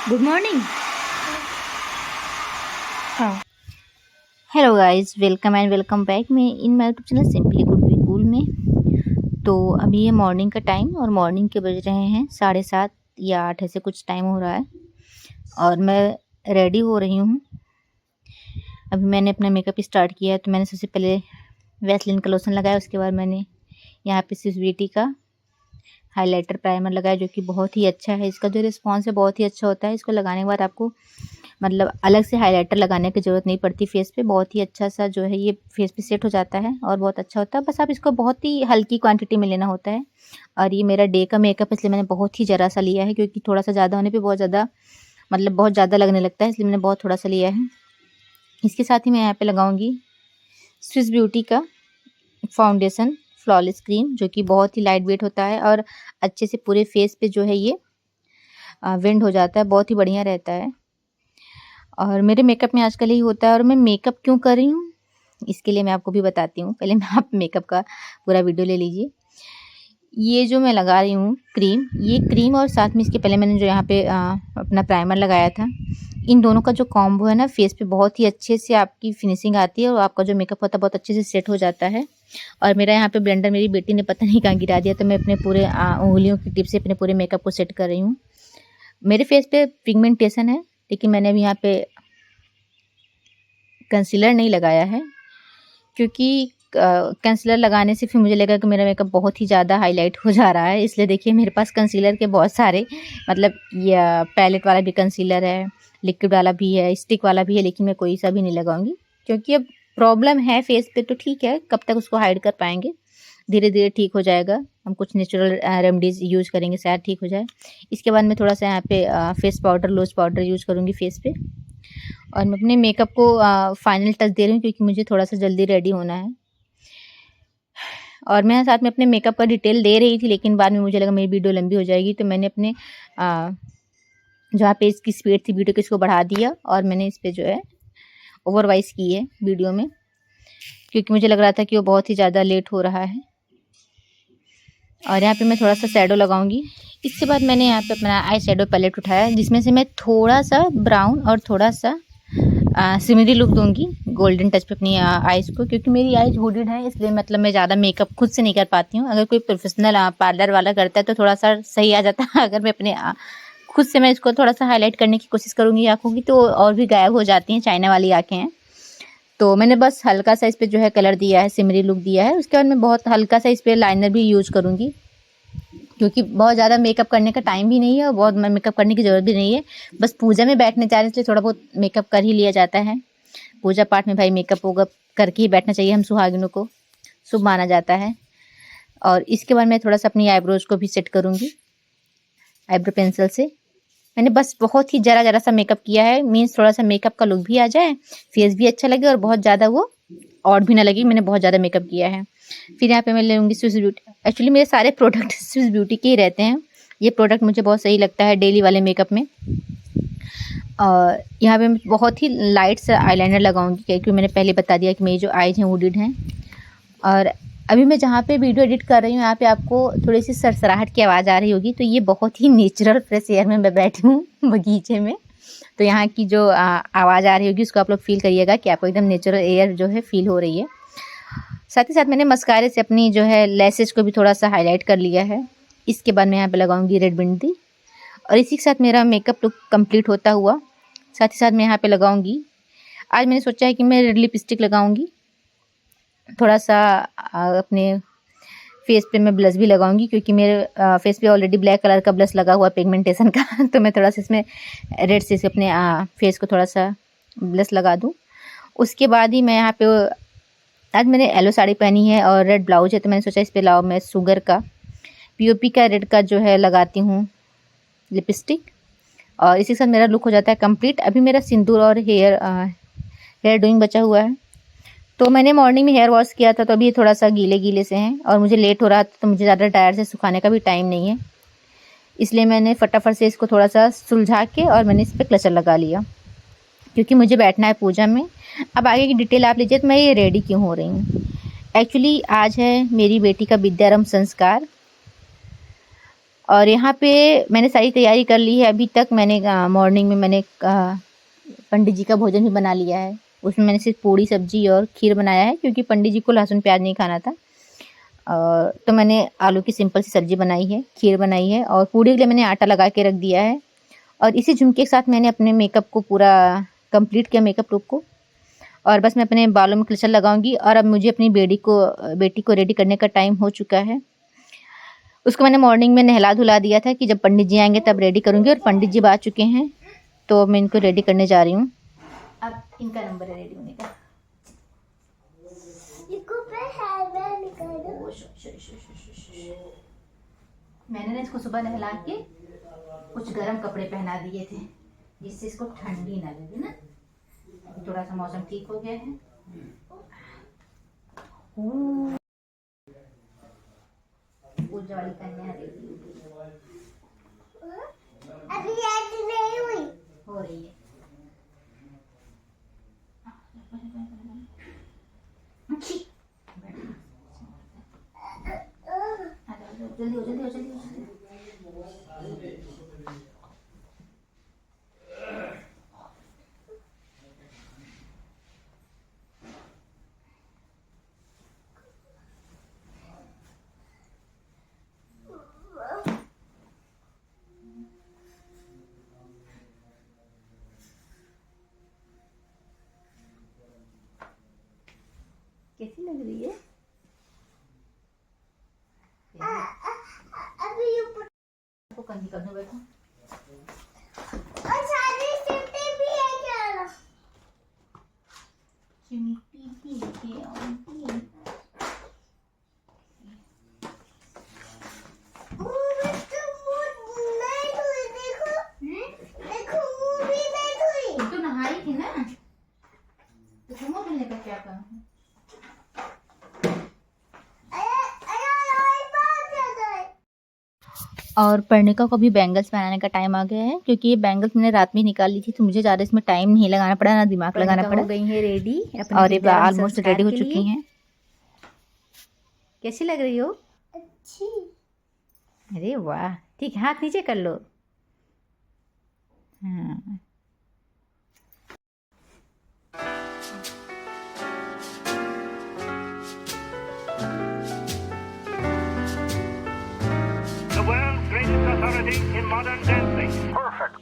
Good morning. हाँ। Hello guys, welcome and welcome back मैं in my YouTube channel simply good we cool में। तो अभी ये मॉर्निंग का टाइम और मॉर्निंग के बज रहे हैं 7:30 या 8 ऐसे कुछ टाइम हो रहा है और मैं रेडी हो रही हूँ। अभी मैंने अपना मेकअप स्टार्ट किया है। तो मैंने सबसे पहले वैसलीन का लोशन लगाया, उसके बाद मैंने यहाँ पे स्विस ब्यूटी का हाइलाइटर प्राइमर लगाया, जो कि बहुत ही अच्छा है। इसका जो रिस्पॉन्स है बहुत ही अच्छा होता है। इसको लगाने के बाद आपको मतलब अलग से हाइलाइटर लगाने की ज़रूरत नहीं पड़ती फेस पे। बहुत ही अच्छा सा जो है ये फेस पे सेट हो जाता है और बहुत अच्छा होता है। बस आप इसको बहुत ही हल्की क्वांटिटी में लेना होता है। और ये मेरा डे का मेकअप है, इसलिए मैंने बहुत ही ज़रा सा लिया है, क्योंकि थोड़ा सा ज़्यादा होने पे बहुत ज़्यादा मतलब बहुत ज़्यादा लगने लगता है, इसलिए मैंने बहुत थोड़ा सा लिया है। इसके साथ ही मैं यहाँ पे लगाऊंगी स्विस ब्यूटी का फाउंडेशन फ्लॉलेस क्रीम, जो कि बहुत ही लाइट वेट होता है और अच्छे से पूरे फेस पे जो है ये वेंड हो जाता है, बहुत ही बढ़िया रहता है। और मेरे मेकअप में आजकल यही होता है। और मैं मेकअप क्यों कर रही हूँ इसके लिए मैं आपको भी बताती हूँ। पहले मैं आप मेकअप का पूरा वीडियो ले लीजिए। ये जो मैं लगा रही हूँ क्रीम, ये क्रीम और साथ में इसके पहले मैंने जो यहाँ पे अपना प्राइमर लगाया था, इन दोनों का जो कॉम्बो है ना, फेस पे बहुत ही अच्छे से आपकी फिनिशिंग आती है और आपका जो मेकअप होता है बहुत अच्छे से सेट हो जाता है। और मेरा यहाँ पे ब्लेंडर मेरी बेटी ने पता नहीं कहाँ गिरा दिया, तो मैं अपने पूरे उंगलियों की टिप से अपने पूरे मेकअप को सेट कर रही हूँ। मेरे फेस पे पिगमेंटेशन है, लेकिन मैंने अभी यहाँ पे कंसीलर नहीं लगाया है, क्योंकि कंसीलर लगाने से फिर मुझे लगा कि मेरा मेकअप बहुत ही ज़्यादा हाईलाइट हो जा रहा है। इसलिए देखिए मेरे पास कंसीलर के बहुत सारे मतलब ये पैलेट वाला भी कंसीलर है, लिक्विड वाला भी है, स्टिक वाला भी है, लेकिन मैं कोई सा भी नहीं लगाऊंगी, क्योंकि अब प्रॉब्लम है फेस पे तो ठीक है, कब तक उसको हाइड कर पाएंगे। धीरे धीरे ठीक हो जाएगा। हम कुछ नेचुरल रेमेडीज यूज करेंगे, शायद ठीक हो जाए। इसके बाद मैं थोड़ा सा यहाँ पे फेस पाउडर, लोज पाउडर यूज करूँगी फेस पे। और मैं अपने मेकअप को फाइनल टच दे रही हूँ, क्योंकि मुझे थोड़ा सा जल्दी रेडी होना है। और मैं साथ में अपने मेकअप का डिटेल दे रही थी, लेकिन बाद में मुझे लगा मेरी वीडियो लंबी हो जाएगी, तो मैंने अपने जहाँ पे इसकी स्पीड थी वीडियो की, इसको बढ़ा दिया और मैंने इस पर जो है ओवरवाइज की है वीडियो में, क्योंकि मुझे लग रहा था कि वो बहुत ही ज़्यादा लेट हो रहा है। और यहाँ पे मैं थोड़ा सा शैडो लगाऊंगी। इसके बाद मैंने यहाँ पे अपना आई शैडो पैलेट उठाया, जिसमें से मैं थोड़ा सा ब्राउन और थोड़ा सा सिमरी लुक दूंगी गोल्डन टच पे अपनी आईज को, क्योंकि मेरी आईज हुडेड है, इसलिए मतलब मैं ज़्यादा मेकअप खुद से नहीं कर पाती हूँ। अगर कोई प्रोफेशनल पार्लर वाला करता है तो थोड़ा सा सही आ जाता है। अगर मैं अपने खुद से मैं इसको थोड़ा सा हाईलाइट करने की कोशिश करूँगी आँखों की, तो और भी गायब हो जाती हैं, चाइना वाली आँखें हैं। तो मैंने बस हल्का सा इस पर जो है कलर दिया है, सिमरी लुक दिया है। उसके बाद मैं बहुत हल्का सा इस पर लाइनर भी यूज करूँगी, क्योंकि बहुत ज़्यादा मेकअप करने का टाइम भी नहीं है और बहुत मेकअप करने की ज़रूरत भी नहीं है। बस पूजा में बैठने जा रहे हैं, इसलिए थोड़ा बहुत मेकअप कर ही लिया जाता है। पूजा पाठ में भाई मेकअप वोकअप करके ही बैठना चाहिए, हम सुहागिनों को शुभ माना जाता है। और इसके बाद मैं थोड़ा सा अपनी आईब्रोज को भी सेट करूँगी आईब्रो पेंसिल से। मैंने बस बहुत ही ज़रा ज़रा सा मेकअप किया है, मीन्स थोड़ा सा मेकअप का लुक भी आ जाए, फेस भी अच्छा लगे और बहुत ज़्यादा वो ऑड भी ना लगे मैंने बहुत ज़्यादा मेकअप किया है। फिर यहाँ पे मैं लूँगी स्विस ब्यूटी। एक्चुअली मेरे सारे प्रोडक्ट स्विस ब्यूटी के ही रहते हैं। ये प्रोडक्ट मुझे बहुत सही लगता है डेली वाले मेकअप में। और यहाँ पे मैं बहुत ही लाइट सा आईलाइनर लगाऊंगी, क्योंकि मैंने पहले बता दिया कि मेरी जो आईज हैं वुडेड हैं। और अभी मैं जहाँ पे वीडियो एडिट कर रही हूँ, यहाँ पे आपको थोड़ी सी सरसराहट की आवाज़ आ रही होगी, तो ये बहुत ही नेचुरल फ्रेश एयर में मैं बैठी हूँ बगीचे में। तो यहाँ की जो आवाज़ आ रही होगी उसको आप लोग फील करिएगा कि आपको एकदम नेचुरल एयर जो है फील हो रही है। साथ ही साथ मैंने मस्कारे से अपनी जो है लैसेज को भी थोड़ा सा हाईलाइट कर लिया है। इसके बाद मैं यहाँ पे लगाऊंगी रेड बिंदी। और इसी के साथ मेरा मेकअप लुक कंप्लीट होता हुआ, साथ ही साथ मैं यहाँ पे लगाऊंगी, आज मैंने सोचा है कि मैं रेड लिपस्टिक लगाऊंगी। थोड़ा सा अपने फेस पे मैं ब्लश भी लगाऊंगी, क्योंकि मेरे फेस पे ऑलरेडी ब्लैक कलर का ब्लश लगा हुआ पिगमेंटेशन का तो मैं थोड़ा सा इसमें रेड से अपने फेस को थोड़ा सा ब्लश लगा दूँ। उसके बाद ही मैं यहाँ पे आज मैंने येलो साड़ी पहनी है और रेड ब्लाउज है, तो मैंने सोचा इस पर लाओ मैं शुगर का पीओपी का रेड का जो है लगाती हूँ लिपस्टिक। और इसी के साथ मेरा लुक हो जाता है कंप्लीट। अभी मेरा सिंदूर और हेयर डूइंग बचा हुआ है। तो मैंने मॉर्निंग में हेयर वॉश किया था, तो अभी थोड़ा सा गीले गीले से हैं और मुझे लेट हो रहा था, तो मुझे ज़्यादा ड्रायर से सुखाने का भी टाइम नहीं है, इसलिए मैंने फटाफट से इसको थोड़ा सा सुलझा के और मैंने इस पर क्लचर लगा लिया, क्योंकि मुझे बैठना है पूजा में। अब आगे की डिटेल आप लीजिए, तो मैं ये रेडी क्यों हो रही हूँ। एक्चुअली आज है मेरी बेटी का विद्यारंभ संस्कार। और यहाँ पे मैंने सारी तैयारी कर ली है। अभी तक मैंने मॉर्निंग में मैंने पंडित जी का भोजन भी बना लिया है। उसमें मैंने सिर्फ पूड़ी सब्जी और खीर बनाया है, क्योंकि पंडित जी को लहसुन प्याज नहीं खाना था। तो मैंने आलू की सिंपल सी सब्जी बनाई है, खीर बनाई है, और पूड़ी के लिए मैंने आटा लगा के रख दिया है। और इसी झुमके के साथ मैंने अपने मेकअप को पूरा कंप्लीट किया, मेकअप लुक को। और बस मैं अपने बालों में क्लिचर लगाऊंगी। और अब मुझे अपनी बेटी को रेडी करने का टाइम हो चुका है। उसको मैंने मॉर्निंग में नहला धुला दिया था कि जब पंडित जी आएंगे तब रेडी करूंगी। और पंडित जी आ चुके हैं, तो मैं इनको रेडी करने जा रही हूँ। अब इनका नंबर है रेडी होने का। मैंने ना इसको सुबह नहला के कुछ गर्म कपड़े पहना दिए थे, जिससे इसको ठंडी ना लगे ना। थोड़ा सा मौसम ठीक हो गया है। पूजा वाली कन्या अभी नहीं हुई, हो रही है। जल्दी हो, जल्दी हो, जल्दी हो। कैसी लग रही है? अभी आपको कंघी कर दूं, बैठो। और सारी चिमटी भी है क्या? चिमटी भी है आंटी। तो नहाई थी ना, तो तुम धुलने का क्या काम है? और पर्णिका को भी बैंगल्स पहनाने का टाइम आ गया है, क्योंकि ये बैंगल्स मैंने रात में निकाल ली थी, तो मुझे ज़्यादा इसमें टाइम नहीं लगाना पड़ा, ना दिमाग लगाना पड़ा। हो गई है रेडी, और ये ऑलमोस्ट रेडी हो चुकी हैं। कैसी लग रही हो? अच्छी। अरे वाह, ठीक है, हाथ नीचे कर लो। हाँ। The world's greatest authority in modern dancing. Perfect.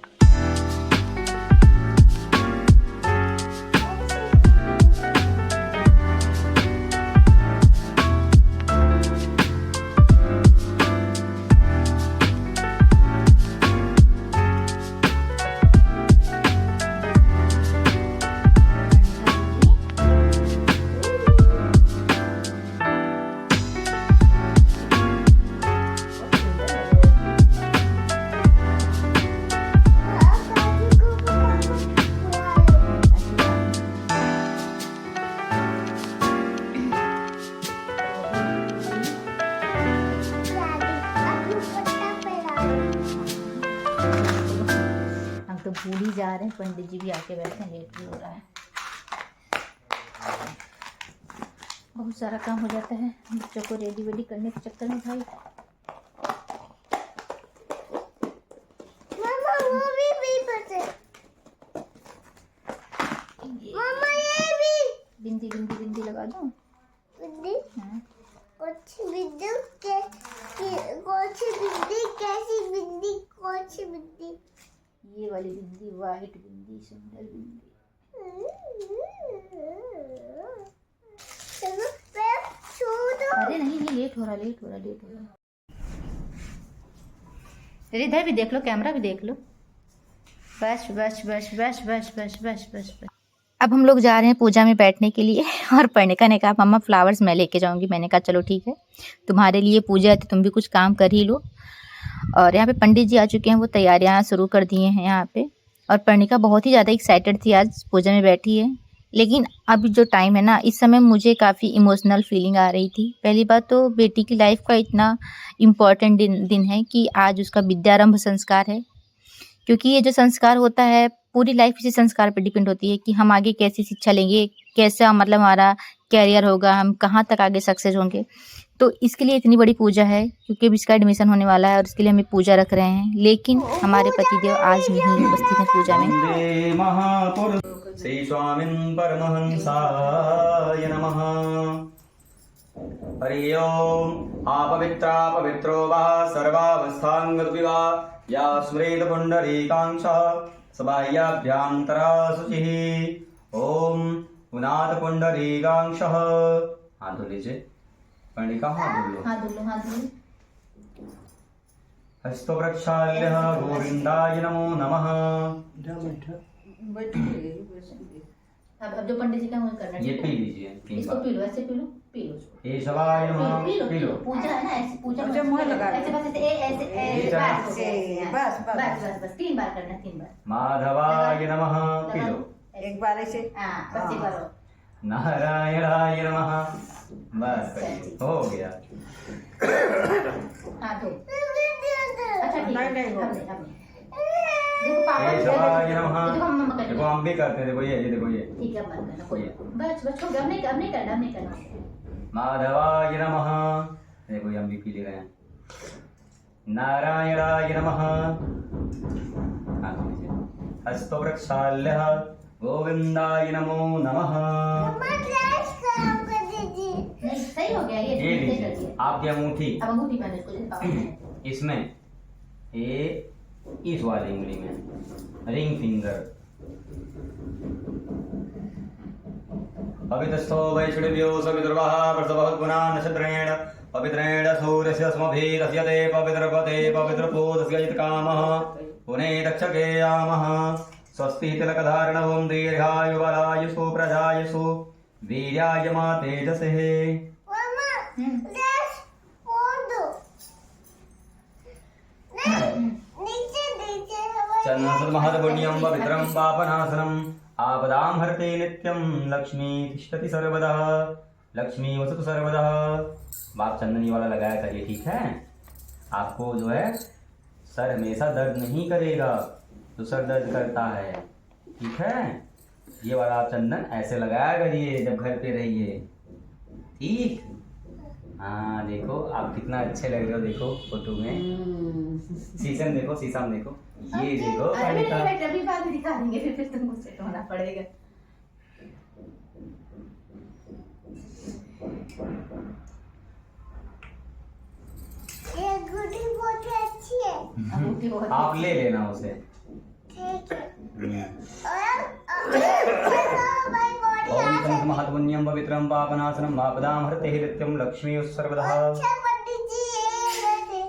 तो भूल ही जा रहे हैं, पंडित जी भी आके बैठे हैं, लेट भी हो रहा है। बहुत सारा काम हो जाता है बच्चों को रेडी वेडी करने के चक्कर में भाई। मामा वो भी पता मामा ये भी बिंदी बिंदी बिंदी लगा दूं? बिंदी हाँ। कुछ बिंदी कैसी बिंदी कौन-सी बिंदी? ये वाली बिंदी, वाइट बिंदी, सुंदर बिंदी। अरे नहीं नहीं, लेट हो रहा। अरे इधर भी देख लो, कैमरा भी देख लो। बस बस बस बस बस बस बस बस बस। अब हम लोग जा रहे हैं पूजा में बैठने के लिए। और पर्णिका ने कहा मम्मा फ्लावर्स मैं लेके जाऊंगी। मैंने कहा चलो ठीक है, तुम्हारे लिए पूजा है तो तुम भी कुछ काम कर ही लो। और यहाँ पे पंडित जी आ चुके हैं, वो तैयारियां शुरू कर दिए हैं यहाँ पे। और पर्णिका बहुत ही ज़्यादा एक्साइटेड थी, आज पूजा में बैठी है। लेकिन अभी जो टाइम है ना, इस समय मुझे काफ़ी इमोशनल फीलिंग आ रही थी। पहली बात तो बेटी की लाइफ का इतना इम्पॉर्टेंट दिन है कि आज उसका विद्यारंभ संस्कार है। क्योंकि ये जो संस्कार होता है, पूरी लाइफ इसी संस्कार पर डिपेंड होती है कि हम आगे कैसी शिक्षा लेंगे, कैसा मतलब हमारा कैरियर होगा, हम कहाँ तक आगे सक्सेस होंगे। तो इसके लिए इतनी बड़ी पूजा है क्योंकि अब इसका एडमिशन होने वाला है और इसके लिए हमें पूजा रख रहे हैं। लेकिन हमारे पतिदेव आज नहीं उपस्थित हैं पूजा में। वन्दे महापुरुष श्री स्वामिन् परमहंसाय नमः। हरि ओम्। अपवित्रा पवित्रो वा सर्वावस्थाङ्गतुपि वा या स्मरेत पुण्डरीकाङ्क्षः सबाह्याभ्यान्तरा शुचिः। ओम पुनाथ पुण्डरीकाङ्क्षः। हाथ धो लीजिए। पंडिका हाथ धो लो। हाथ धो लो, हाथ धो लो। हस्तो प्रक्षाल्यः गोविन्दाय नमो नमः। अब जो पंडित जी का मुझे करना है ये पी लीजिए 3 इसको बार। पी लो, ऐसे पी लो, पी लो इसको। ये सवाय नमः। P low. पूजा है ना, ऐसे पूजा मुझे मुंह लगा ऐसे बस ऐसे ऐसे ये चला। बस बस 3 बार करना, 3 बार। माधवाय नमः। P low. एक बार ऐसे हाँ बस एक बार और। नारायणाय नमः। बस हो गया। हाँ दो। अच्छा ठीक है। नहीं, अब देखो पापा ये सवाय नमः। देखो मम्मा कर देखो हम भी करते हैं। देखो ये देखो ये। ठीक है, अब मत करना कोई। बस बस हो गया, अब नहीं करना, अब नहीं करना। माधवाय नमः। देखो ये हम भी पी ले रहे हैं। नारायणाय नमः। हस्तो प्रक्षाल्यः गोविन्दाय नमो नमः। नहीं सही हो गया ये ये लीजिए आपकी अंगूठी। अब अंगूठी पहने इसको जैसे पापा ने। इसमें ये इस वाली उंगली में रिंग फिंगर। पवित्रस्थो वैष्णव्यो सवितुर्वः प्रसवः पुनः नक्षत्रेण पवित्रेण सूर्यस्य स्मभिरस्य ते पवित्रपते पवित्रपोतस्य यत्कामः पुने दक्षके यामः। स्वस्ति तिलकधारण ओम दीर्घायुबलायुषु प्रजायुषु वीर्याय मा तेजसे। चन्नसन्महद्पुण्यं पवित्रं पापनाशनम् आपदां हरते नित्यं लक्ष्मी तिष्ठति सर्वदा। लक्ष्मी वसतु सर्वदा। बाप चंदनी वाला लगाया करिए, ठीक है। आपको जो है सर हमेशा दर्द नहीं करेगा तो सर दर्द करता है, ठीक है। ये वाला आप चंदन ऐसे लगाया करिए जब घर पे रहिए, ठीक। हाँ देखो आप कितना अच्छे लग रहे हो, देखो फोटो में। शीशे में देखो, शीशा में देखो, ये देखो। अभी बाद में दिखा देंगे, फिर तुमको सेट होना पड़ेगा। ये गुड्डी बहुत अच्छी है। अंगूठी बहुत आप ले लेना उसे। ठीक है। और ओम तंत्र महत्पुण्यम पवित्रम पापनाशनम आपदां हरते नित्यं लक्ष्मी सर्वदा। अच्छा पंडित जी ये लेते।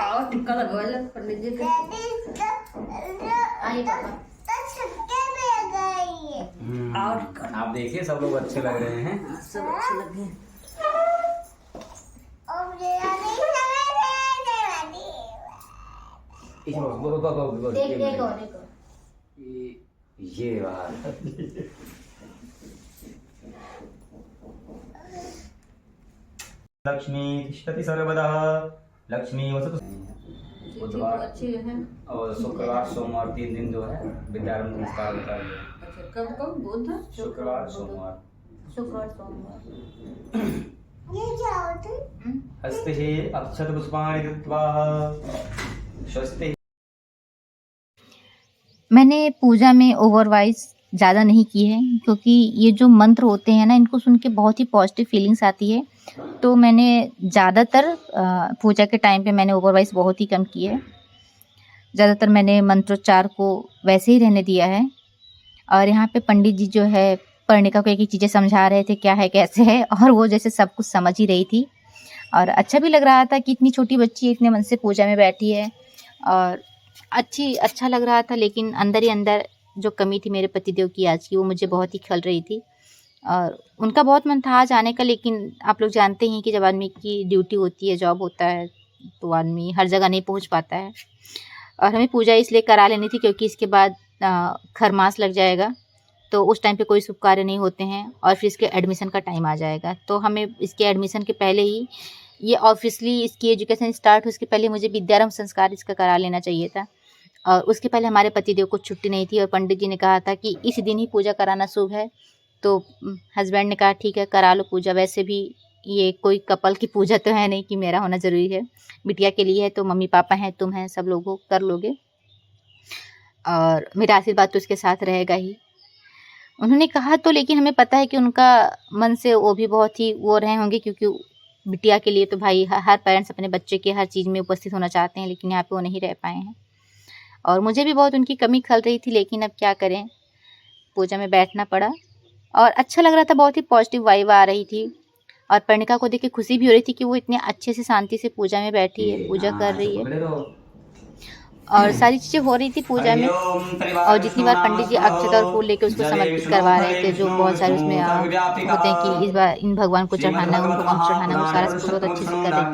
और टिक्का लगवा ले पंडित जी के। आइए पापा। आप देखिए सब लोग अच्छे लग रहे हैं। सब अच्छे लगे। एक और ये बात लक्ष्मी तिष्ठति सर्वदा। लक्ष्मी वसतु। बुधवार अच्छी है। और शुक्रवार सोमवार 3 दिन जो है विद्यारंभ संस्कार होता है। अच्छा कब कब बुध शुक्रवार सोमवार। शुक्रवार सोमवार। ये क्या होता है? हस्ते अक्षत पुष्पाणि कृत्वा स्वस्ति। मैंने पूजा में ओवरवाइज ज़्यादा नहीं की है क्योंकि ये जो मंत्र होते हैं ना, इनको सुन के बहुत ही पॉजिटिव फीलिंग्स आती है। तो मैंने ज़्यादातर पूजा के टाइम पे मैंने ओवरवाइज बहुत ही कम की है। ज़्यादातर मैंने मंत्रोच्चार को वैसे ही रहने दिया है। और यहाँ पे पंडित जी जो है पर्णिका को एक एक चीज़ें समझा रहे थे, क्या है कैसे है, और वो जैसे सब कुछ समझ ही रही थी। और अच्छा भी लग रहा था कि इतनी छोटी बच्ची इतने मन से पूजा में बैठी है, और अच्छा लग रहा था। लेकिन अंदर ही अंदर जो कमी थी मेरे पतिदेव की आज की, वो मुझे बहुत ही खल रही थी। और उनका बहुत मन था आज आने का, लेकिन आप लोग जानते हैं कि जब आदमी की ड्यूटी होती है, जॉब होता है, तो आदमी हर जगह नहीं पहुंच पाता है। और हमें पूजा इसलिए करा लेनी थी क्योंकि इसके बाद खरमास लग जाएगा, तो उस टाइम पे कोई शुभ कार्य नहीं होते हैं, और फिर इसके एडमिशन का टाइम आ जाएगा। तो हमें इसके एडमिशन के पहले ही, ये ऑफिशियली इसकी एजुकेशन स्टार्ट हो इसके पहले मुझे विद्यारंभ संस्कार इसका करा लेना चाहिए था। और उसके पहले हमारे पतिदेव को छुट्टी नहीं थी और पंडित जी ने कहा था कि इस दिन ही पूजा कराना शुभ है। तो हस्बैंड ने कहा ठीक है करा लो पूजा, वैसे भी ये कोई कपल की पूजा तो है नहीं कि मेरा होना ज़रूरी है, बिटिया के लिए है, तो मम्मी पापा हैं, तुम हैं, सब लोगों कर लोगे और मेरा आशीर्वाद तो उसके साथ रहेगा ही। उन्होंने कहा तो, लेकिन हमें पता है कि उनका मन से वो भी बहुत ही वो रहे होंगे, क्योंकि बिटिया के लिए तो भाई हर पेरेंट्स अपने बच्चे के हर चीज़ में उपस्थित होना चाहते हैं, लेकिन यहाँ पे वो नहीं रह पाए हैं। और मुझे भी बहुत उनकी कमी खल रही थी, लेकिन अब क्या करें, पूजा में बैठना पड़ा और अच्छा लग रहा था, बहुत ही पॉजिटिव वाइब आ रही थी। और पर्णिका को देख के खुशी भी हो रही थी कि वो इतने अच्छे से शांति से पूजा में बैठी है, पूजा कर रही है और सारी चीज़ें हो रही थी पूजा में। और जितनी बार पंडित जी अक्षत और फूल लेके उसको समर्पित करवा रहे थे, जो बहुत सारे उसमें होते हैं कि इस बार इन भगवान को चढ़ाना है, उन भगवान को चढ़ाना है, वो सारा कुछ बहुत अच्छे से कर रहे थे।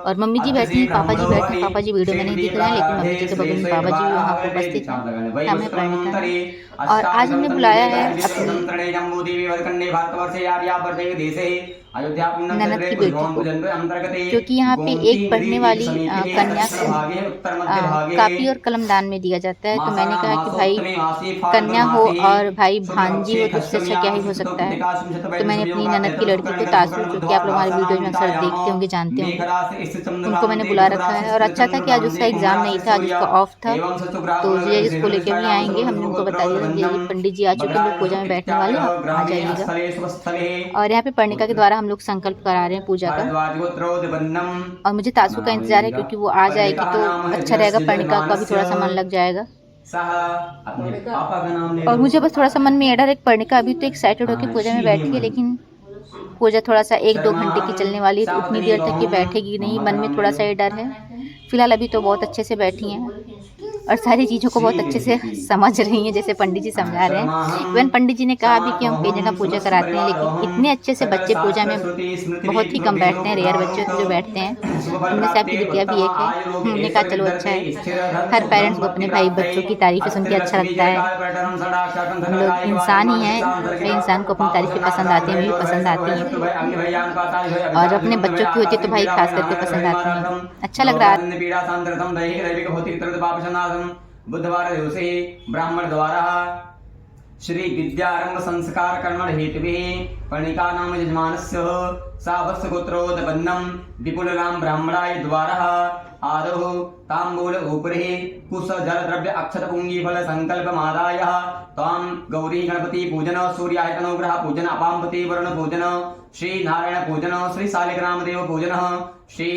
और मम्मी जी बैठी हैं, पापा जी बैठे हैं, पापा जी वीडियो में नहीं दिख रहे हैं, लेकिन मम्मी जी के बगल में बाबा जी वहाँ पर उपस्थित हैं, हमें पर्णिका। और आज हमने बुलाया है अपनी ननद की बेटी को, क्योंकि यहाँ पे एक पढ़ने वाली कन्या को कापी और कलम दान में दिया जाता है। तो मैंने कहा कि भाई कन्या हो और भाई भांजी हो तो उससे अच्छा क्या ही हो सकता है। तो मैंने अपनी ननद की लड़की को तासु, जो कि आप लोग हमारे वीडियो में अक्सर देखते होंगे, जानते होंगे, उनको मैंने बुला रखा है। और अच्छा था कि आज उसका एग्जाम नहीं था, आज उसका ऑफ था, तो जीजा जी इसको लेकर भी आएंगे। हमने उनको बता दिया जीजा जी पंडित जी आ चुके हैं, लोग पूजा में बैठने वाले, आप आ जाइएगा। और यहाँ पे पर्णिका के द्वारा हम लोग संकल्प करा रहे हैं पूजा का। और मुझे तासु का इंतजार है, क्योंकि वो आ जाएगी तो अच्छा रहेगा, पर्णिका का भी थोड़ा सा मन लग जाएगा। और मुझे बस थोड़ा सा मन में डर है, पर्णिका अभी तो एक्साइटेड होकर पूजा में बैठी है, लेकिन पूजा थोड़ा सा 1-2 घंटे की चलने वाली है, तो उतनी देर तक ये बैठेगी नहीं, मन में थोड़ा सा ये डर है। फिलहाल अभी तो बहुत अच्छे से बैठी हैं और सारी चीज़ों को बहुत अच्छे से समझ रही हैं, जैसे पंडित जी समझा रहे हैं। इवन पंडित जी ने कहा भी कि हम कई जगह पूजा कराते हैं, लेकिन इतने अच्छे से बच्चे पूजा में बहुत ही कम बैठते हैं, रेयर बच्चे जो बैठते हैं। उनमें से आपकी बिटिया भी एक है। हमने कहा चलो अच्छा है, हर पेरेंट्स को अपने भाई बच्चों की तारीफ़ें सुन के अच्छा लगता है। हम लोग इंसान ही हैं, कई इंसान को अपनी तारीफ़ें पसंद आती हैं, मुझे पसंद आती हैं, और अपने बच्चों की होती है तो भाई खास करके पसंद आती हैं। अच्छा लग रहा है। बुधवार दिवसे ब्राह्मण द्वारा श्री विद्यारंभ संस्कार कर्मण हेतुभिः पर्णिका नाम यजमानस्य सावत्स गोत्रोदपन्नं विपुलराम ब्राह्मणाय द्वारा आदौ ताम्बूल उपरि कुश जल द्रव्य अक्षत पुंगी फल संकल्पमादाय तां गौरी गणपति पूजन सूर्यायतनो ग्रह पूजन अपाम्पति वरुण पूजन श्री नारायण पूजन श्री शालिग्राम देव पूजन श्री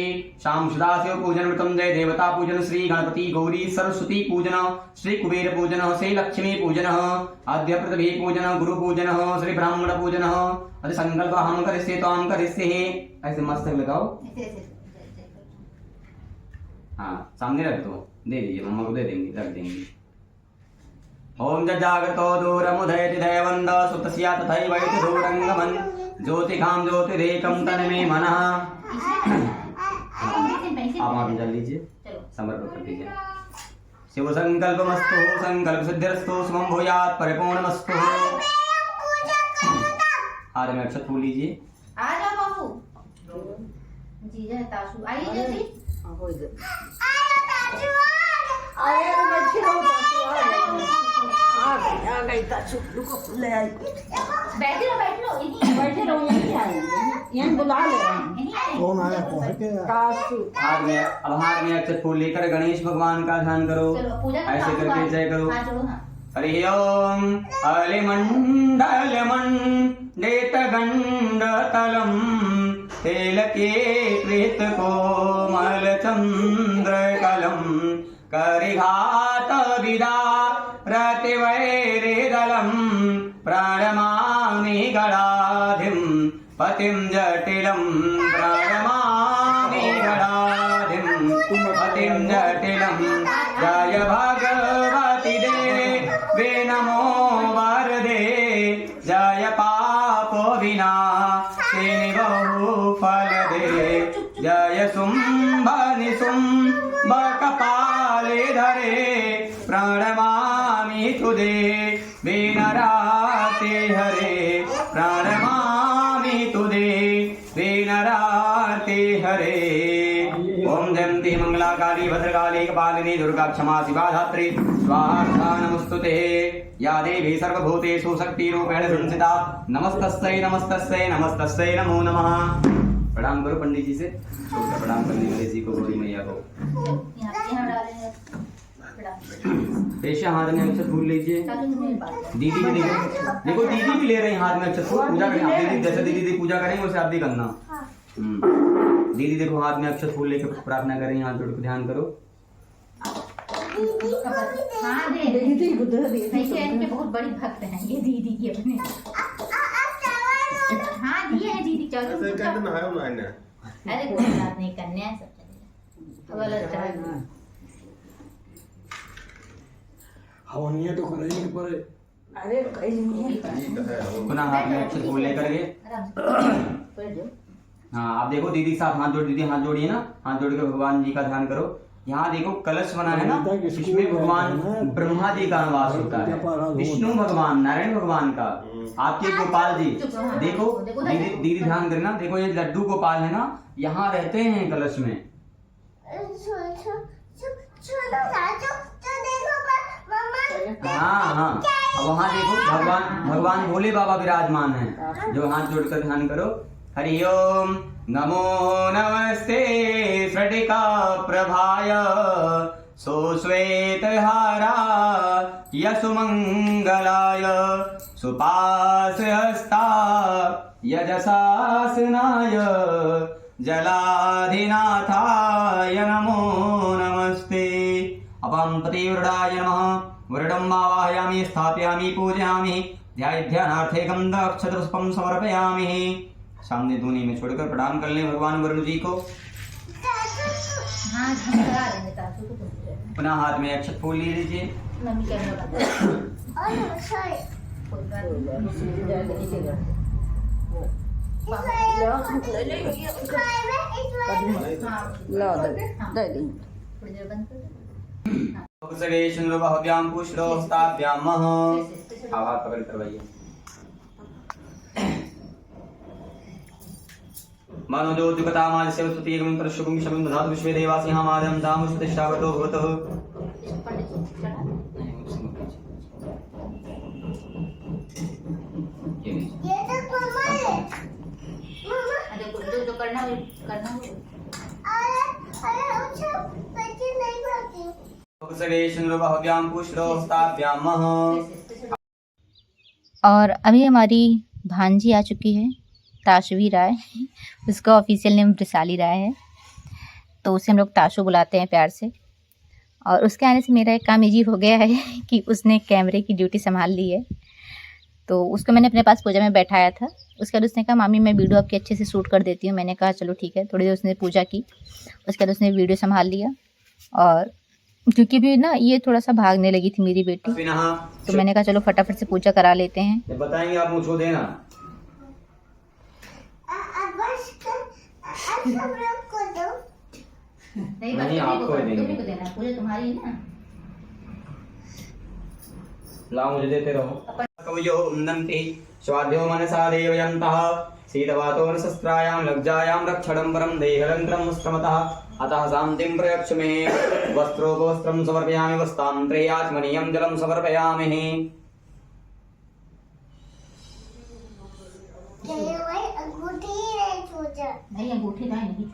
श्याम सदाशिव पूजन मृत्युंजय देवता पूजन श्री गणपति गौरी सरस्वती पूजन श्री कुबेर पूजन श्री लक्ष्मी पूजन आद्य पृथ्वी पूजन गुरु पूजन श्री ब्राह्मण पूजन अति संकल्प हम करिष्ये त्वां करिष्ये। ऐसे मस्तक लगाओ, हाँ सामने रख दो, दे दीजिए, मम्मा को दे देंगे, रख देंगे। ओम जागृतो दूरमुदयति दैवन्द सुतस्या तथैवैति दूरंगमन् ज्योतिकां ज्योतिरेकं तन्मे मनः। आप वहाँ पे चल लीजिए, समर्पण कर दीजिए। शिव संकल्पमस्तु संकल्प सिद्धिरस्तु शुभं भूयात् परिपूर्णमस्तु। हाथ में अक्षत फूल लीजिए। आ जाओ बाबू, जीजा तासु आइए जल्दी। हाथ में अक्षत फूल लेकर गणेश भगवान का ध्यान करो, ऐसे करके जय करो। हरि ओम अलिमण्डलमण्डितगण्डतलं तेलके कृतकोमलचन्द्रकलं करिघातविदारतिवैरिदलं प्रणमामि गणाधिं पतिं जटिलं प्रणमामि गणाधिं पतिं जटिलं। जय भगवति देवी नमो वरदे जय पापो विनाशिनि बहुफल दे जय शुंभ निशुंभ कपाले धरे प्रणमामि तुदे विनराते हरे प्रणमामि तुदे विनराते हरे। ओम जयंती मंगला महाकाली भद्रकाली कपालिनी दुर्गा क्षमा शिवा धात्री स्वाहा नमस्तुते या देवी सर्वभूतेषु शक्तिरूपेण संस्थिता नमस्तस्यै नमस्तस्यै नमस्तस्यै नमो नमः। प्रणाम करो पंडित जी से, प्रणाम करने वाले जी को, गौरी मैया को। यहाँ डालेंगे पेशा हाथ में अक्षत फूल लीजिए। दीदी भी देखो दीदी भी ले रहे हैं हाथ में अक्षत फूल, पूजा करें आप दीदी, जैसे दीदी पूजा करेंगे वैसे आप भी करना। दीदी देखो हाथ में अक्षत फूल लेकर प्रार्थना करें, हाथ जोड़ कर ध्यान करो। हाँ देखिए इनके बहुत बड़ी भक्त हैं ये दीदी की अपने। हाँ दिए हैं दीदी, चलो अरे कोई बात नहीं, करने हैं सब चलेगा। हवनिया तो करेंगे पर अरे कहीं नहीं पुनः हाथ में अक्षत फूल लेकर के हाँ आप देखो दीदी के साथ हाथ जोड़, दीदी हाथ जोड़िए ना, हाथ जोड़ के भगवान जी का ध्यान करो। यहाँ देखो कलश बना है ना, इसमें भगवान ब्रह्मा जी का वास होता है, विष्णु भगवान, नारायण भगवान का, आपके गोपाल जी। देखो दीदी ध्यान करना, देखो ये लड्डू गोपाल है ना, यहाँ रहते हैं कलश में। हाँ हाँ अब वहाँ देखो भगवान भोले बाबा विराजमान हैं, जो हाथ जोड़कर ध्यान करो। हरि ओम नमो नमस्ते स्फटिका प्रभाय सुश्वेतहारा यशुमंगलाय सुपाशहस्ता यजशासनाय जलाधिनाथाय नमो नमस्ते। अपं पतिव्रताय नमः। वरदं आवाहयामि, स्थापयामि, पूजयामि, ध्यानार्थे गंधाक्षतपुष्पं समर्पयामि। सामने धूनी में छोड़कर प्रणाम कर लें भगवान वरुण जी को। हाँ करा लेंगे ताकि पुनः हाथ में अक्षत फूल ले लीजिए। मम्मी कहने हाथ पकड़ करवाइए। मानो ज्योतिकता माज से उत्पत्ति एवं प्रशुभं शब्दं दधातु विश्वे देवासि हम आदम दाम प्रतिष्ठावतो भवतः। ये तो मम्मा है जो करना अरे अच्छा बच्चे नहीं खाते। और अभी हमारी भांजी आ चुकी है, ताशवी राय, उसका ऑफिशियल नेम वृषाली राय है, तो उसे हम लोग ताशु बुलाते हैं प्यार से। और उसके आने से मेरा एक काम इजी हो गया है कि उसने कैमरे की ड्यूटी संभाल ली है। तो उसको मैंने अपने पास पूजा में बैठाया था, उसके बाद उसने कहा मामी मैं वीडियो आपकी अच्छे से शूट कर देती हूँ। मैंने कहा चलो ठीक है। थोड़ी देर उसने पूजा की, उसके बाद उसने वीडियो संभाल लिया। और क्योंकि भी ना ये थोड़ा सा भागने लगी थी मेरी बेटी, तो मैंने कहा चलो फटाफट से पूजा करा लेते हैं। बताएंगे आप मुझको देना। नहीं आपको देंगे, देना पूजा तुम्हारी है ना। लाओ मुझे देते रहो। कवयो उन्नन्ति स्वाध्यो मनसा देवयन्तः सीतवातो न शस्त्रायां लज्जायां रक्षणं परं देहरन्त्रं स्त्रमतः अतः शान्तिं प्रयच्छ मे। वस्त्रोपवस्त्रं समर्पयामि, वस्तां त्रयात्मनीयं जलं समर्पयामि। नहीं अंगूठी नहीं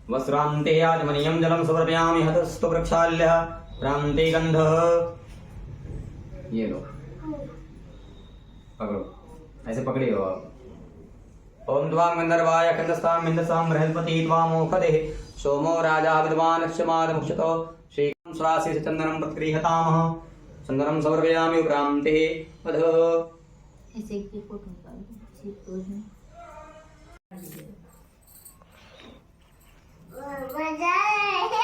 वस्त्रान्ते आत्मनीयं जलं समर्पयामि। हतस्तु प्रक्षाल्यः प्रान्ते गन्धः। ये लो पकड़ो, ऐसे पकड़े हो आप। ओम द्वां गंधर्वाय कंदस्तां मिन्दसां बृहस्पति त्वामोखदे सोमो राजा विद्वान् क्षमाद मुक्षतो श्रीकं श्रासे चन्दनं प्रतिगृहतामः। चन्दनं समर्पयामि प्रान्ते वधः। ऐसे एक फोटो निकाल दो पोज में। मजा है।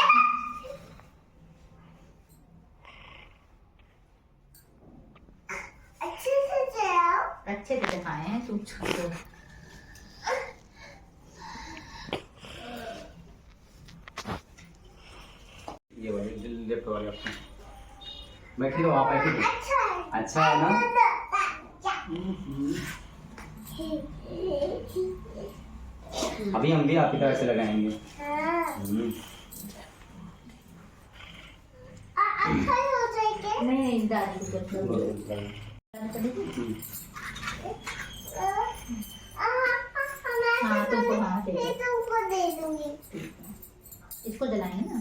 अच्छे से चलाओ। अच्छे से दिखाए हैं तुम छोड़ो। ये वाले लेफ्ट वाले अपने बैठी रहो आप, बैठी रहो। अच्छा है ना। अभी हम भी आपकी तरह से लगाएंगे। हाँ। हम्म। अच्छा ही हो जाएगा। नहीं दादी को हाँ, तुमको हाँ दे दो। ये तुमको दे दूंगी। इसको जलाएंगे ना।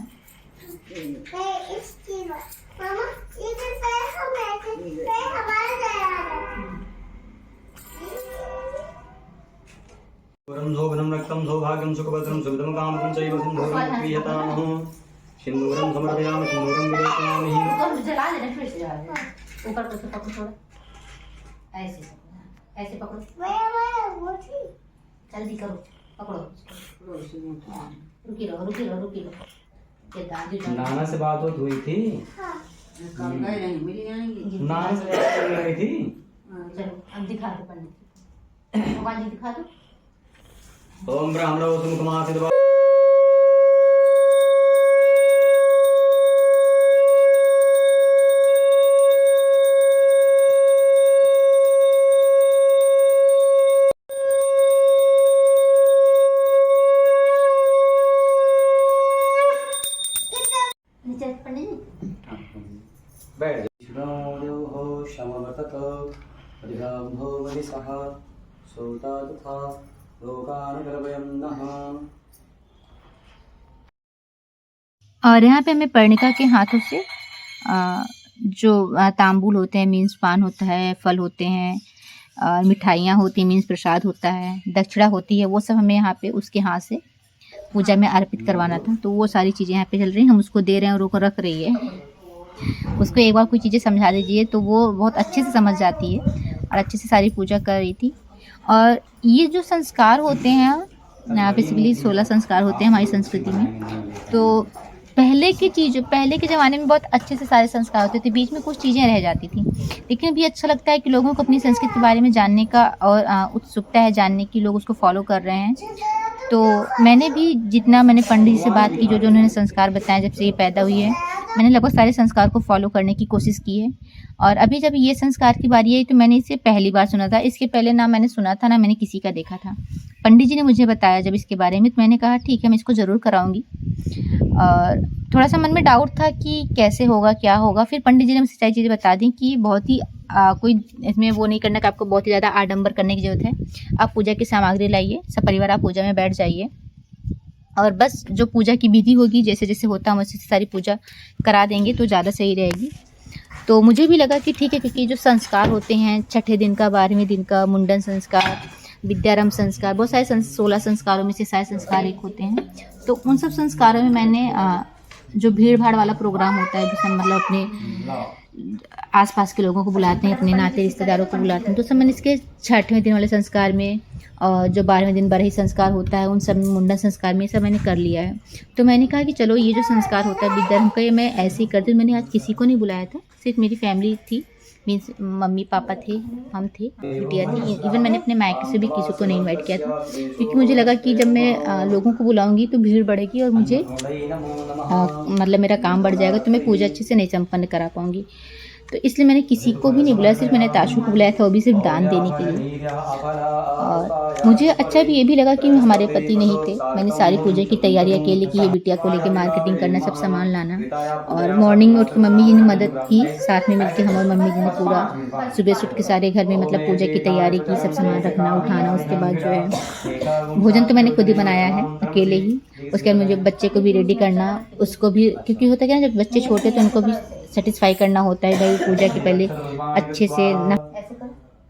मैं इसकी मामा इधर पैर हम ऐसे पैर हमारा जा रहा है। वरं शोभनं रक्तं सौभाग्यं सुखभद्रं सुविधं कामं चैव सिन्धूरं प्रीयतामः सिन्दूरं समर्पयामि सिन्दूरं विलेपयामि। ऊपर जला देना, फिर से जला देना। ऊपर को पकड़ो थोड़ा, ऐसे ऐसे पकड़ो। मैं वो थी। जल्दी करो, पकड़ो। रुकी रहो। ये दादी नाना से बात हुई थी। हाँ। नाना से बात कर रही थी। चलो अब दिखा दो पंडित, मोबाइल दिखा दो। ओम ब्राह्मणो सुमुखमासीत् नीचे पंडित जी। बैठ जाओ। शमवतत अधिराम्भो वरिसः सोता तथा लोकान् कलवयं नः। और यहाँ पे हमें पर्णिका के हाथों से जो तांबूल होते हैं मीन्स पान होता है, फल होते हैं, मिठाइयाँ होती हैं मीन्स प्रसाद होता है, दक्षिणा होती है, वो सब हमें यहाँ पे उसके हाथ से पूजा में अर्पित करवाना था। तो वो सारी चीज़ें यहाँ पे चल रही हैं, हम उसको दे रहे हैं और वो रख रही है। उसको एक बार कोई चीज़ें समझा दीजिए तो वो बहुत अच्छे से समझ जाती है और अच्छे से सारी पूजा कर रही थी। और ये जो संस्कार होते हैं बेसिकली 16 संस्कार होते हैं हमारी संस्कृति में। तो पहले के ज़माने में बहुत अच्छे से सारे संस्कार होते थे, बीच में कुछ चीज़ें रह जाती थी। लेकिन अभी अच्छा लगता है कि लोगों को अपनी संस्कृति के बारे में जानने का और उत्सुकता है जानने की, लोग उसको फॉलो कर रहे हैं। तो मैंने भी जितना मैंने पंडित जी से बात की, जो उन्होंने संस्कार बताए जब से ये पैदा हुई है, मैंने लगभग सारे संस्कार को फॉलो करने की कोशिश की है। और अभी जब ये संस्कार की बारी आई तो मैंने इसे पहली बार सुना था। इसके पहले ना मैंने सुना था ना मैंने किसी का देखा था। पंडित जी ने मुझे बताया जब इसके बारे में, तो मैंने कहा ठीक है मैं इसको ज़रूर कराऊंगी। और थोड़ा सा मन में डाउट था कि कैसे होगा क्या होगा। फिर पंडित जी ने मुझे सारी चीज़ें बता दी कि बहुत ही कोई इसमें वो नहीं करना कि आपको बहुत ही ज़्यादा आडंबर करने की ज़रूरत है। आप पूजा की सामग्री लाइए, सब परिवार आप पूजा में बैठ जाइए और बस जो पूजा की विधि होगी जैसे जैसे होता है वैसे सारी पूजा करा देंगे तो ज़्यादा सही रहेगी। तो मुझे भी लगा कि ठीक है, क्योंकि जो संस्कार होते हैं छठे दिन का, 12वें दिन का, मुंडन संस्कार, विद्यारंभ संस्कार, बहुत सारे 16 संस्कारों में से सारे संस्कार एक होते हैं। तो उन सब संस्कारों में मैंने जो भीड़ भाड़ वाला प्रोग्राम होता है जिसमें मतलब अपने आसपास के लोगों को बुलाते हैं, अपने नाते रिश्तेदारों को बुलाते हैं, तो सब मैंने इसके छठवें दिन वाले संस्कार में और जो 12वें दिन बरही संस्कार होता है उन सब में, मुंडन संस्कार में सब मैंने कर लिया है। तो मैंने कहा कि चलो ये जो संस्कार होता है विद्यारंभ का, ये मैं ऐसे ही करती हूँ। मैंने आज किसी को नहीं बुलाया था, सिर्फ मेरी फैमिली थी, मीन्स मम्मी पापा थे, हम थे, बिटिया थी। इवन मैंने अपने मायके से भी किसी को नहीं इन्वाइट किया था, क्योंकि मुझे लगा कि जब मैं लोगों को बुलाऊंगी तो भीड़ बढ़ेगी और मुझे मतलब मेरा काम बढ़ जाएगा, तो मैं पूजा अच्छे से नहीं संपन्न करा पाऊंगी। तो इसलिए मैंने किसी को भी नहीं बुलाया, सिर्फ मैंने ताशु को बुलाया था, वो भी सिर्फ दान देने के लिए। और मुझे अच्छा भी ये भी लगा कि हमारे पति नहीं थे। मैंने सारी पूजा की तैयारी अकेले की है, बिटिया को लेके मार्केटिंग करना, सब सामान लाना, और मॉर्निंग में उठ के मम्मी जी ने मदद की, साथ में मिलकर हम और मम्मी जी ने पूरा सुबह से उठ के सारे घर में मतलब पूजा की तैयारी की, सब सामान रखना उठाना। उसके बाद जो है भोजन तो मैंने खुद ही बनाया है अकेले ही। उसके बाद मुझे बच्चे को भी रेडी करना, उसको भी, क्योंकि होता क्या है जब बच्चे छोटे तो उनको भी सेटिस्फाई करना होता है भाई पूजा के पहले अच्छे से ना।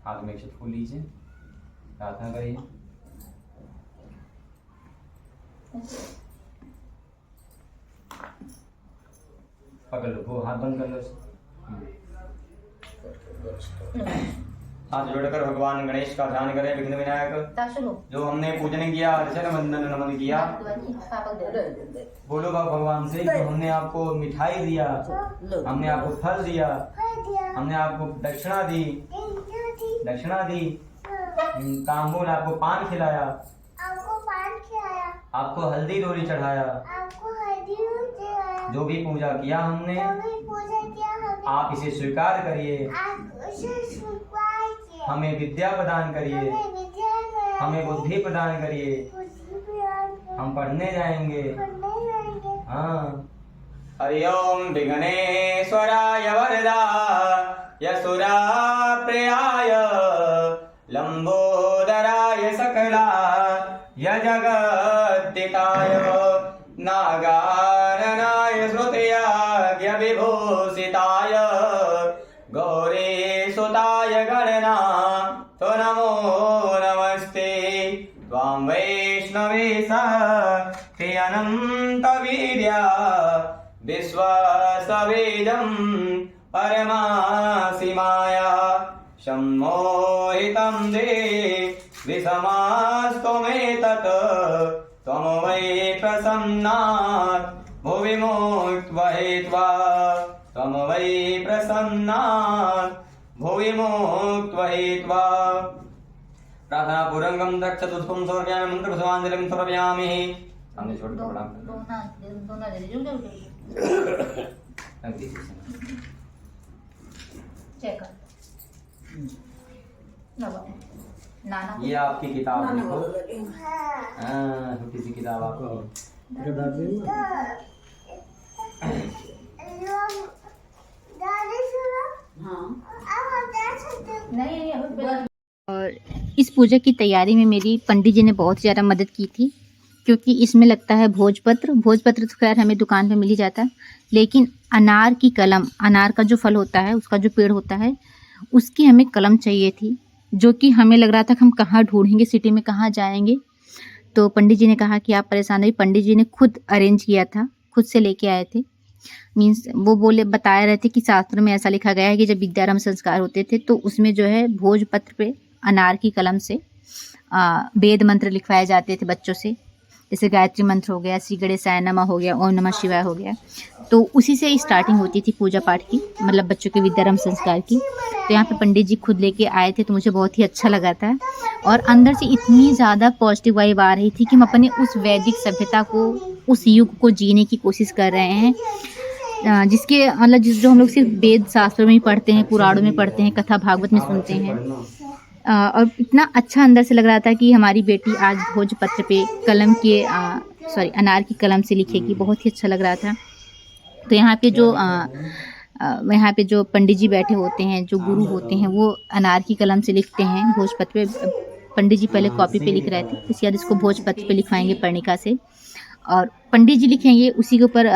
हाथ में फूल लीजिए, प्रार्थना करिए। पकड़ लो, वो हाथ बंद कर लो। हाथ जोड़कर भगवान गणेश का ध्यान करें, विघ्न विनायक। जो हमने पूजन किया, अर्चन वंदन नमन किया, बोलो भगवान से कि हमने आपको मिठाई दिया, हमने आपको फल दिया, हमने आपको दक्षिणा दी, तांबूल आपको पान खिलाया, आपको हल्दी दोरी चढ़ाया, जो भी पूजा किया हमने, आप इसे स्वीकार करिए, हमें विद्या प्रदान करिए, हमें बुद्धि प्रदान करिए, हम पढ़ने जाएंगे। पढ़ने जाएंगे। हाँ। हरि ओम विघ्नेश्वराय वरदाय सुराप्रियाय लंबोदराय सकलाय जगद्दिताय नागाननाय श्रुतयाज्ञ विभूषिताय गौरीसुताय गणनाथ नमो नमस्ते। त्वां वैष्णवेश ते अनन्तवीर्या विश्वासवेदं परमासीमाया सम्मोहितं दे विषमास्तु मे तत् त्वं वै प्रसन्नात् भुवि मुक्त्वहित्वा त्वं वै प्रसन्नात् भुवि मुक्त्वहित्वा। प्रार्थना पूरंगम दक्षतुष्पम समर्पयामि मंत्र पुष्पांजलिं समर्पयामि। सामने छोड़ के प्रणाम चेक कर नाना ये आपकी किताब देखो। हाँ। हाँ, छोटी सी किताब आपको। दादी सुनो। हाँ। अब हम जा सकते हैं। नहीं अभी और इस पूजा की तैयारी में मेरी पंडित जी ने बहुत ज़्यादा मदद की थी, क्योंकि इसमें लगता है भोजपत्र। भोजपत्र तो खैर हमें दुकान पे मिल ही जाता, लेकिन अनार की कलम, अनार का जो फल होता है, उसका जो पेड़ होता है, उसकी हमें कलम चाहिए थी, जो कि हमें लग रहा था कि हम कहाँ ढूंढेंगे, सिटी में कहाँ जाएंगे। तो पंडित जी ने कहा कि आप परेशान नहीं, पंडित जी ने खुद अरेंज किया था, खुद से लेके आए थे। मीन्स वो बता रहे थे कि शास्त्र में ऐसा लिखा गया है कि जब विद्यारंभ संस्कार होते थे तो उसमें जो है भोजपत्र पे अनार की कलम से वेद मंत्र लिखवाए जाते थे बच्चों से, जैसे गायत्री मंत्र हो गया, श्री गणेशाय नमः हो गया, ओम नमः शिवाय हो गया। तो उसी से स्टार्टिंग होती थी पूजा पाठ की, मतलब बच्चों के विद्यारंभ संस्कार की। तो यहाँ पे पंडित जी खुद लेके आए थे, तो मुझे बहुत ही अच्छा लगा था। और अंदर से इतनी ज़्यादा पॉजिटिव वाइब आ रही थी कि हम अपने उस वैदिक सभ्यता को, उस युग को जीने की कोशिश कर रहे हैं, जिसके मतलब जो हम लोग सिर्फ वेद शास्त्रों में ही पढ़ते हैं, पुराणों में पढ़ते हैं, कथा भागवत में सुनते हैं। और इतना अच्छा अंदर से लग रहा था कि हमारी बेटी आज भोजपत्र पे कलम के अनार की कलम से लिखेगी, बहुत ही अच्छा लग रहा था। तो यहाँ पे जो पंडित जी बैठे होते हैं, जो गुरु होते हैं, वो अनार की कलम से लिखते हैं भोजपत्र पे। पंडित जी पहले कॉपी पे लिख रहे थे, इसके बाद इसको भोजपत्र पे लिखवाएंगे पर्णिका से, और पंडित जी लिखेंगे, उसी के ऊपर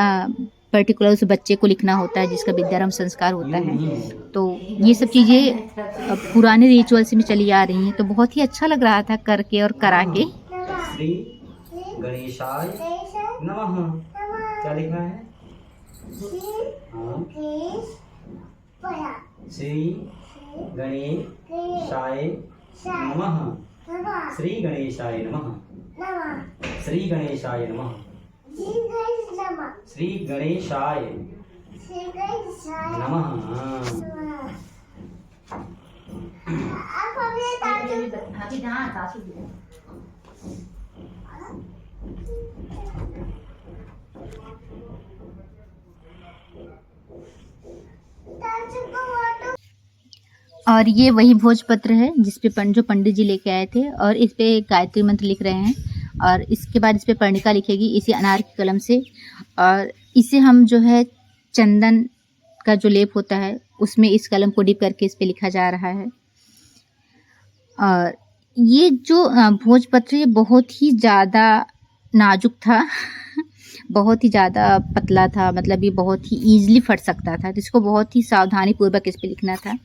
पर्टिकुलर उस बच्चे को लिखना होता है जिसका विद्यारंभ संस्कार होता है। तो ये सब चीज़ें पुराने रिचुअल्स में चली आ रही हैं, तो बहुत ही अच्छा लग रहा था करके और करा के। श्री गणेशाय नमः। क्या लिखा है? श्री गणेशाय नमः। श्री गणेशाय नमः। श्री गणेशाय नमः। श्री गणेशाय नमः। अभी हाँ सासू जी और ये वही भोजपत्र है जिसपे जो पंडित जी लेके आए थे, और इस पे गायत्री मंत्र लिख रहे हैं, और इसके बाद इस पे पर्णिका लिखेगी इसी अनार की कलम से। और इसे हम जो है चंदन का जो लेप होता है उसमें इस कलम को डिप करके इस पे लिखा जा रहा है। और ये जो भोजपत्र ये बहुत ही ज़्यादा नाजुक था बहुत ही ज़्यादा पतला था, मतलब ये बहुत ही ईजिली फट सकता था, तो इसको बहुत ही सावधानी पूर्वक इस पे लिखना था।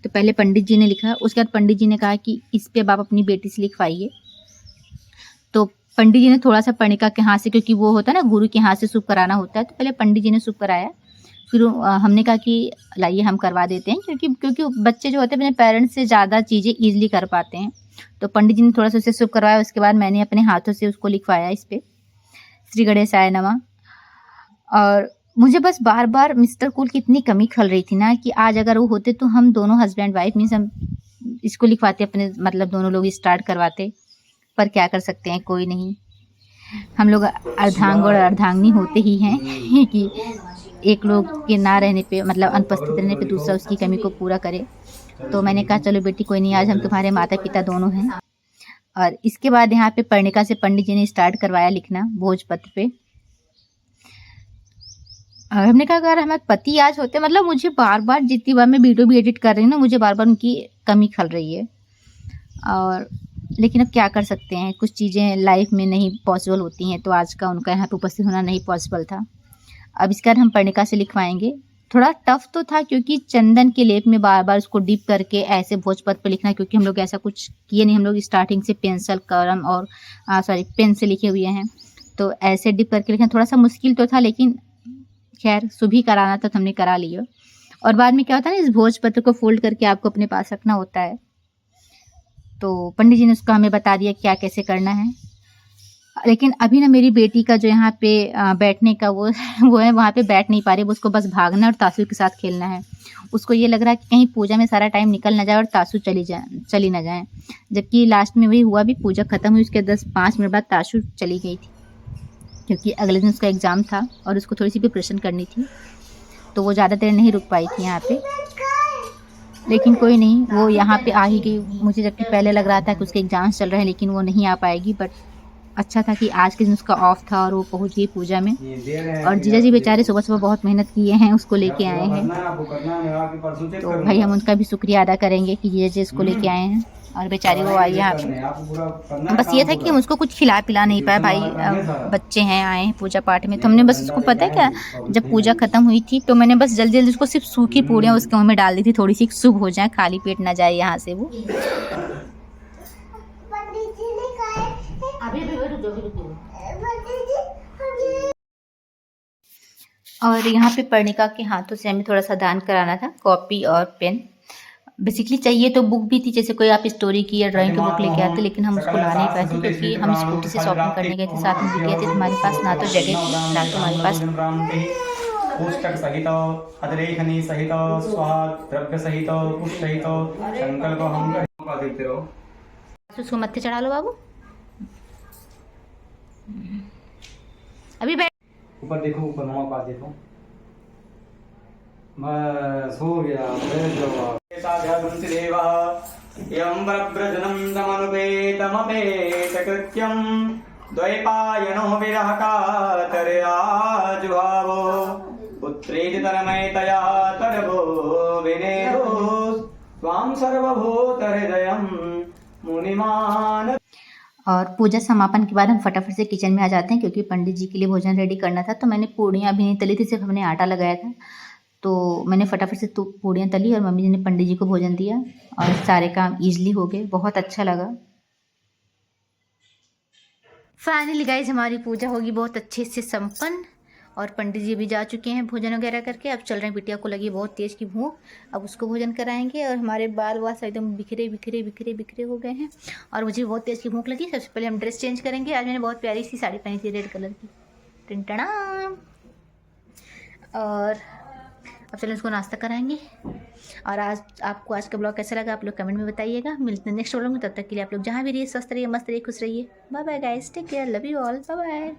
तो पहले पंडित जी ने लिखा, उसके बाद पंडित जी ने कहा कि इस पे आप अपनी बेटी से लिखवाइए। तो पंडित जी ने थोड़ा सा पर्णिका के हाथ से, क्योंकि वो होता है ना गुरु के हाथ से शुभ कराना होता है, तो पहले पंडित जी ने शुभ कराया, फिर हमने कहा कि लाइए हम करवा देते हैं, क्योंकि बच्चे जो होते हैं अपने पेरेंट्स से ज़्यादा चीज़ें ईजिली कर पाते हैं। तो पंडित जी ने थोड़ा सा उसे शुभ करवाया, उसके बाद मैंने अपने हाथों से उसको लिखवाया इस पर श्री गणेशाय नमः। और मुझे बस बार बार मिस्टर कूल की इतनी कमी खल रही थी ना, कि आज अगर वो होते तो हम दोनों हस्बैंड वाइफ मीन्स हम इसको लिखवाते अपने, मतलब दोनों लोग स्टार्ट करवाते, पर क्या कर सकते हैं, कोई नहीं। हम लोग अर्धांग और अर्धांगिनी होते ही हैं कि एक लोग के ना रहने पे, मतलब अनुपस्थित रहने पे दूसरा उसकी कमी को पूरा करे। तो मैंने कहा चलो बेटी कोई नहीं, आज हम तुम्हारे माता पिता दोनों हैं, और इसके बाद यहाँ पे पर्णिका से पंडित जी ने स्टार्ट करवाया लिखना भोजपत्र पे। और हमने कहा अगर हमारे पति आज होते, मतलब मुझे बार बार जितनी बार मैं वीडियो भी एडिट कर रही हूँ ना, मुझे बार बार उनकी कमी खल रही है। और लेकिन अब क्या कर सकते हैं, कुछ चीज़ें लाइफ में नहीं पॉसिबल होती हैं, तो आज का उनका यहाँ पे उपस्थित होना नहीं पॉसिबल था। अब इसके बाद हम पर्णिका से लिखवाएंगे। थोड़ा टफ तो था क्योंकि चंदन के लेप में बार बार उसको डिप करके ऐसे भोजपत्र पे लिखना, क्योंकि हम लोग ऐसा कुछ किए नहीं, हम लोग स्टार्टिंग से पेंसिल कलम और पेन से लिखे हुए हैं, तो ऐसे डिप करके लिखना थोड़ा सा मुश्किल तो था, लेकिन खैर सुबह कराना था तो हमने करा लिया। और बाद में क्या होता है ना, इस भोजपत्र को फोल्ड करके आपको अपने पास रखना होता है, तो पंडित जी ने उसको हमें बता दिया क्या कैसे करना है। लेकिन अभी ना मेरी बेटी का जो यहाँ पे बैठने का वो है, वहाँ पे बैठ नहीं पा रही, उसको बस भागना और तासू के साथ खेलना है। उसको ये लग रहा है कि कहीं पूजा में सारा टाइम निकल ना जाए और तासू चली ना जाए, जबकि लास्ट में वही हुआ भी। पूजा खत्म हुई उसके 10-5 मिनट बाद तासू चली गई थी, क्योंकि अगले दिन उसका एग्ज़ाम था और उसको थोड़ी सी प्रिपरेशन करनी थी, तो वो ज़्यादा देर नहीं रुक पाई थी यहाँ पे। लेकिन कोई नहीं, वो यहाँ पे आ ही गई। मुझे जबकि पहले लग रहा था कि उसके एग्ज़ाम्स चल रहे हैं लेकिन वो नहीं आ पाएगी, बट अच्छा था कि आज के दिन उसका ऑफ था और वो पहुँच गई पूजा में। और जीजा जी बेचारे सुबह सुबह बहुत मेहनत किए हैं, उसको लेके आए हैं, तो भाई हम उनका भी शुक्रिया अदा करेंगे कि जीजा जी उसको लेके आए हैं। और बेचारी वो आई यहाँ पे, बस ये था कि हम उसको कुछ खिला पिला नहीं पाए भाई, बच्चे हैं आए हैं पूजा पाठ में, तो हमने बस उसको, पता है क्या, जब पूजा खत्म हुई थी तो मैंने बस जल्दी जल्दी उसको सिर्फ सूखी पूड़ियाँ उसके मुँह में डाल दी थी, थोड़ी सी शुभ हो जाए, खाली पेट ना जाए यहाँ से वो। पंडित जी ने कहा और यहाँ पे पर्णिका के हाथों से हमें थोड़ा सा दान कराना था, कॉपी और पेन। बेसिकली चाहिए तो बुक भी थी, जैसे कोई आप स्टोरी की या ड्राइंग की बुक लेके आते, लेकिन हम उसको ला नहीं पाए थे क्योंकि हम स्कूटी से शॉपिंग करने गए थे, साथ में भी गए थे, हमारे पास ना तो जगह थी ना तो हमारे पास। पुस्तक सहित अतिलेखनी सहित स्वाद द्रव्य सहित पुष्प सहित संकल्प हम देखते रहो। उसको मत्थे चढ़ा लो बाबू, अभी बैठ। ऊपर देखो, ऊपर मामा पास देखो, बस हो गया। देवा एवं ब्रजनम समनुपेतमपेतकृत्यं द्वैपायनो विरह कातरयाजुहावो पुत्रेति तरमयतया तरवो विनेदो त्वां सर्वभूतहृदयं मुनिमान। और पूजा समापन के बाद हम फटाफट से किचन में आ जाते हैं, क्योंकि पंडित जी के लिए भोजन रेडी करना था। तो मैंने पूड़ियाँ अभी नहीं तली थी, सिर्फ हमने आटा लगाया था, तो मैंने फटाफट से पूड़ियाँ तली और मम्मी जी ने पंडित जी को भोजन दिया और सारे काम ईजिली हो गए, बहुत अच्छा लगा। फाइनली गाइज हमारी पूजा होगी बहुत अच्छे से संपन्न और पंडित जी भी जा चुके हैं भोजन वगैरह करके। अब चल रहे हैं, बिटिया को लगी बहुत तेज़ की भूख, अब उसको भोजन कराएंगे। और हमारे बाल वाल एकदम बिखरे बिखरे बिखरे बिखरे हो गए हैं और मुझे बहुत तेज़ की भूख लगी। सबसे पहले हम ड्रेस चेंज करेंगे। आज मैंने बहुत प्यारी सी साड़ी पहनी थी रेड कलर की, टिंटना। और अब चलो उसको नाश्ता कराएंगे। और आज आपको आज का ब्लॉग कैसा लगा आप लोग कमेंट में बताइएगा। मिलते हैं नेक्स्ट ब्लॉग में, तब तक के लिए आप लोग जहाँ भी रहिए स्वस्थ रहिए, मस्त रहिए, खुश रहिए। Bye bye guys, take care, love you all, bye bye.